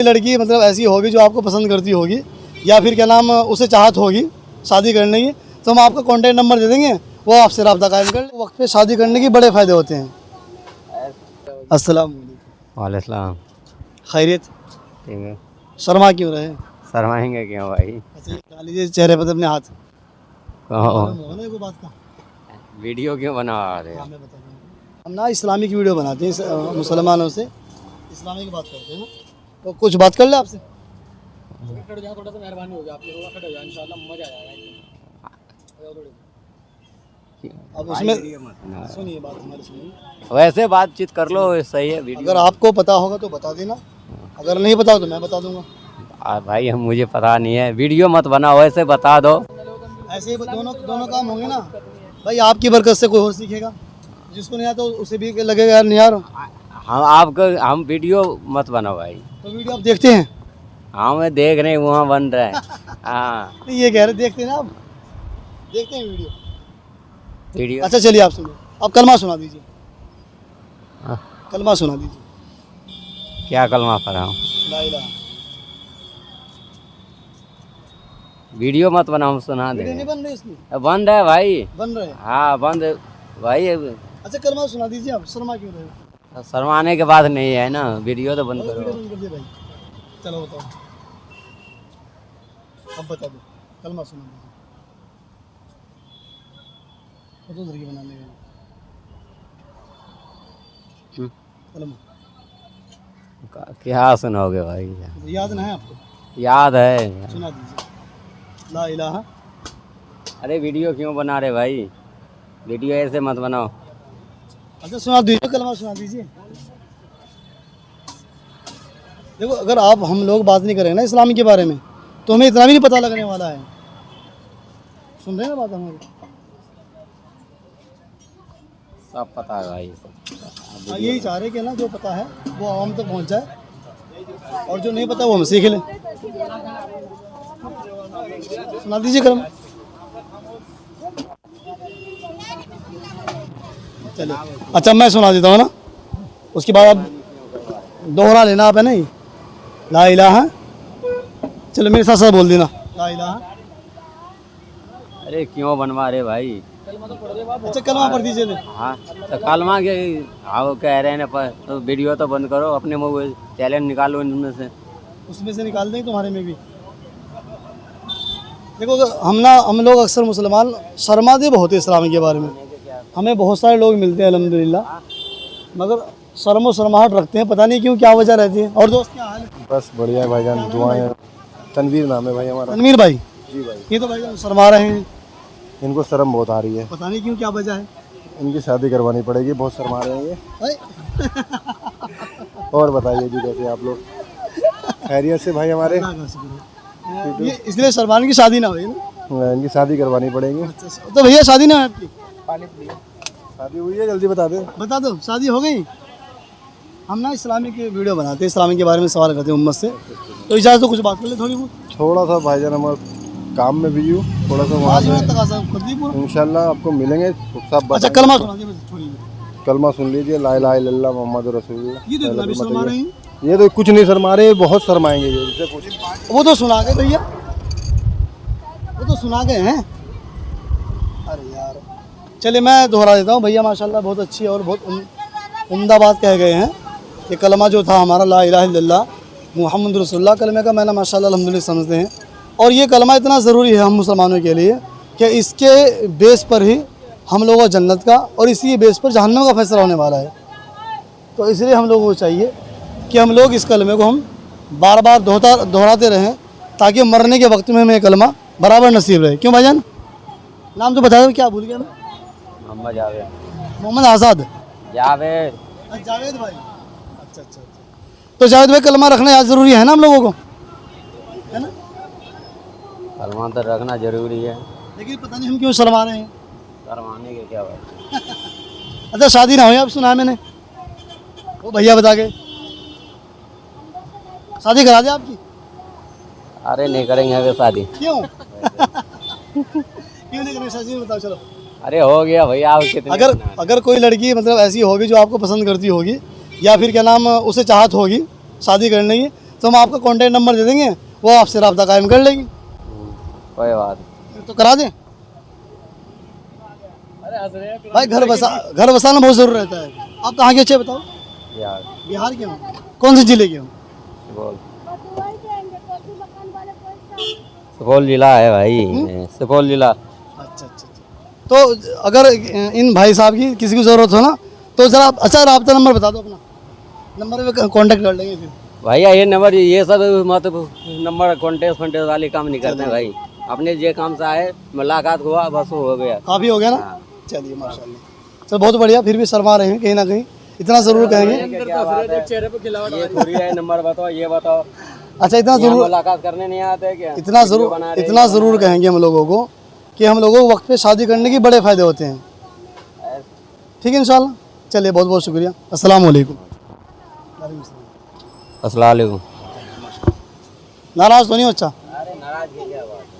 लड़की मतलब ऐसी होगी जो आपको पसंद करती होगी या फिर क्या नाम उसे चाहत होगी शादी करने की, तो हम आपका कॉन्टैक्ट नंबर दे देंगे, वो आपसे रब्ता कायम कर। वक्त पे शादी करने के बड़े फ़ायदे होते हैं। अस्सलाम वालेकुम। खैरियत। ठीक है। शर्मा क्यों रहे? शर्माएंगे क्यों भाई? अच्छा डाल लीजिए चेहरे पर अपने हाथ। कहो, को बात का वीडियो क्यों बना रहे हो? हाँ, मैं बता दूँगा। हम ना इस्लामिक वीडियो बनाते हैं, मुसलमानों से इस्लामिक बात करते हैं ना, तो कुछ बात कर ले आपसे। थोड़ा सा मेहरबानी होगी आपकी, खड़े हो जाए इंशाल्लाह, मजा आ जाएगा। अब उसमें सुनिए बात हमारी, सुनिए। वैसे बातचीत कर लो, सही है वीडियो। अगर आपको पता होगा तो बता देना, अगर नहीं पता हो तो मैं बता दूंगा। भाई हम मुझे पता नहीं है, वीडियो मत बनाओ, वैसे बता दो। ऐसे ही दोनों दोनों काम होंगे ना भाई, आपकी बरकत से कोई और सीखेगा, जिसको नहीं आता उसे भी लगेगा यार नहीं यार। हम वीडियो मत बनाओ भाई। तो वीडियो आप देखते हैं? हाँ मैं देख रहे हैं, वहाँ बन रहा है। हाँ नहीं ये कह रहे देखते हैं ना आप, देखते हैं वीडियो। अच्छा चलिए आप सुनिए, आप कलमा सुना दीजिए। हाँ। कलमा सुना दीजिए। क्या कलमा पढ़ाऊँ? ला इलाहा। वीडियो मत बनाओ, हम सुना वीडियो नहीं देंगे। बन रही इसकी? बंद है भाई। बन रहे हैं? हाँ बंद भाई। अच्छा कलमा सुना दीजिए, आप शर्मा क्यों रहे हो? शर्माने के बाद नहीं है ना, वीडियो तो बंद वीडियो करो। बंद कर दिए भाई। चलो बताओ, अब बता दो, कलमा सुना दीजिए। फोटो लड़की बनाने में कलमा क्या सुनाओगे भाई? याद ना है आपको? याद है। सुना दीजिए। ला इलाहा। अरे वीडियो क्यों बना रहे भाई? वीडियो ऐसे मत बनाओ। अच्छा सुना दीजिए, कलमा सुना दीजिए। देखो अगर आप हम लोग बात नहीं करेंगे ना इस्लाम के बारे में, तो हमें इतना भी नहीं पता लगने वाला है। सुन रहे हैं ना बात हमारी? सब पता है भाई। हाँ यही चाह रहे कि ना जो पता है वो आवाम तक पहुंच जाए, और जो नहीं पता वो हम सीख लें। सुना दीजिए कलमा। चलिए अच्छा मैं सुना देता हूँ ना, उसके बाद आप दोहरा लेना आप, है नहीं? ला इलाहा। चलो मेरे साथ साथ बोल देना, ला इलाहा। अरे क्यों बनवा रहे भाई? अच्छा कलमा पढ़ दीजिए तो। हाँ तो कलमा के हाँ कह रहे हैं ना, पर तो वीडियो तो बंद करो, अपने मोबाइल चैलेंज निकालो इनमें से। उसमें से निकाल देंगे तुम्हारे में भी। देखो हम लोग अक्सर मुसलमान शर्माते बहुत है इस्लाम के बारे में। हमें बहुत सारे लोग मिलते हैं अल्हम्दुलिल्लाह, मगर शर्मो शर्माहट रखते हैं, पता नहीं क्यों, क्या वजह रहती है। और दोस्त क्या हाल है? बस बढ़िया है भाईजान, दुआएं। तनवीर नाम है भाई हमारा। तनवीर भाई। जी भाई। ये तो भाईजान शर्मा रहे हैं, इनको शर्म बहुत आ रही है, पता नहीं क्यों, क्या वजह है? इनकी शादी करवानी पड़ेगी, बहुत शर्मा रहे हैं ये। और बताइए जी कैसे आप लोग? खैरियत से भाई हमारे? ये इसलिए शर्मान की शादी ना हुई ना? इनकी शादी करवानी पड़ेगी। तो भैया शादी ना है आपकी? शादी हुई है, जल्दी बता दे। बता दो, शादी हो गई? हम ना इस्लामिक वीडियो बनाते हैं, इस्लामिक के बारे में सवाल करते हैं उम्मत से, तो इजाज़त तो कुछ बात कर ले थोड़ी बहुत। थोड़ा सा भाईजान हम काम में बिजी हूँ, थोड़ा सा वहाँ से इंशाल्लाह आपको मिलेंगे सब। अच्छा कलमा सुना दीजिए थोड़ी। कलमा सुन लीजिए, ला इलाहा इल्लल्लाह मोहम्मद रसूलुल्लाह। ये तो इतना भी शर्मा रहे हैं। ये तो कुछ नहीं शर्मा रहे, बहुत शर्माएंगे ये, इनसे पूछिए। वो तो सुना गए भैया, वो तो सुना गए हैं। अरे यार चलिए मैं दोहरा देता हूँ। भैया माशाल्लाह बहुत अच्छी और बहुत उम्दा बात कह गए हैं। ये कलमा जो था हमारा, ला इलाहा इल्लल्लाह मुहम्मद रसूलुल्लाह, कलमे का मैंने माशाल्लाह अल्हम्दुलिल्लाह समझते हैं। और ये कलमा इतना ज़रूरी है हम मुसलमानों के लिए कि इसके बेस पर ही हम लोगों को जन्नत का और इसी बेस पर जहन्नम का फैसला होने वाला है। तो इसलिए हम लोगों को चाहिए कि हम लोग इस कलमे को हम बार बार दोहराते रहें, ताकि मरने के वक्त में हमें कलमा बराबर नसीब रहे। क्यों भाईजान? नाम तो बता दो, क्या भूल गया मैं? मोहम्मद जावेद। मोहम्मद आज़ाद। जावेद। जावेद भाई। अच्छा अच्छा। तो जावेद भाई कलमा रखना याद ज़रूरी है ना हम लोगों को, है ना? कलमा तो रखना जरूरी है, लेकिन पता नहीं हम क्यों शर्मा रहे हैं। शर्माने के क्या बात? अच्छा शादी ना हुई अब सुना है मैंने, वो भैया बता के शादी करा दे आपकी। अरे नहीं करेंगे अगर शादी। क्यों? क्यों नहीं करेंगे शादी, बताओ चलो। अरे हो गया भैया, आप कितने अगर कोई लड़की मतलब ऐसी होगी जो आपको पसंद करती होगी या फिर क्या नाम उसे चाहत होगी शादी करने की, तो हम आपका कॉन्टैक्ट नंबर दे देंगे, वो आपसे रब्ता कायम कर लेगी। कोई बात नहीं। तो करा दें भाई, घर बसाना बहुत ज़रूर रहता है। आप कहाँ के अच्छे बताओ? यार बिहार के हो? कौन से ज़िले के हो? सुपौल, सुपौल जिला है भाई, सुपौल जिला। अच्छा अच्छा अच्छा। तो अगर इन भाई साहब की किसी की ज़रूरत हो ना, तो ज़रा अच्छा रब्ता नंबर बता दो अपना, नंबर पे कॉन्टैक्ट कर लेंगे फिर। भैया ये नंबर, ये सब मतलब नंबर कॉन्टेस्ट वाले काम नहीं करते हैं भाई। अपने जे काम से आए, मुलाकात हुआ, बस हो गया। काफ़ी हो गया ना? चलिए माशाल्लाह, चल बहुत बढ़िया। फिर भी शर्मा रहे हैं कहीं ना कहीं, इतना ज़रूर कहेंगे। क्या बात है? ये थोड़ी है नंबर बताओ, ये बताओ। अच्छा इतना यहाँ ज़रूर, मुलाकात करने नहीं आते क्या? इतना ज़रूर कहेंगे हम लोगों को कि हम लोगों को वक्त पे शादी करने के बड़े फ़ायदे होते हैं। ठीक है इंशाल्लाह। चलिए बहुत बहुत शुक्रिया। अस्सलाम वालेकुम। अस्सलाम वालेकुम। नाराज़ तो नहीं हो? अच्छा अरे नाराज की क्या बात है?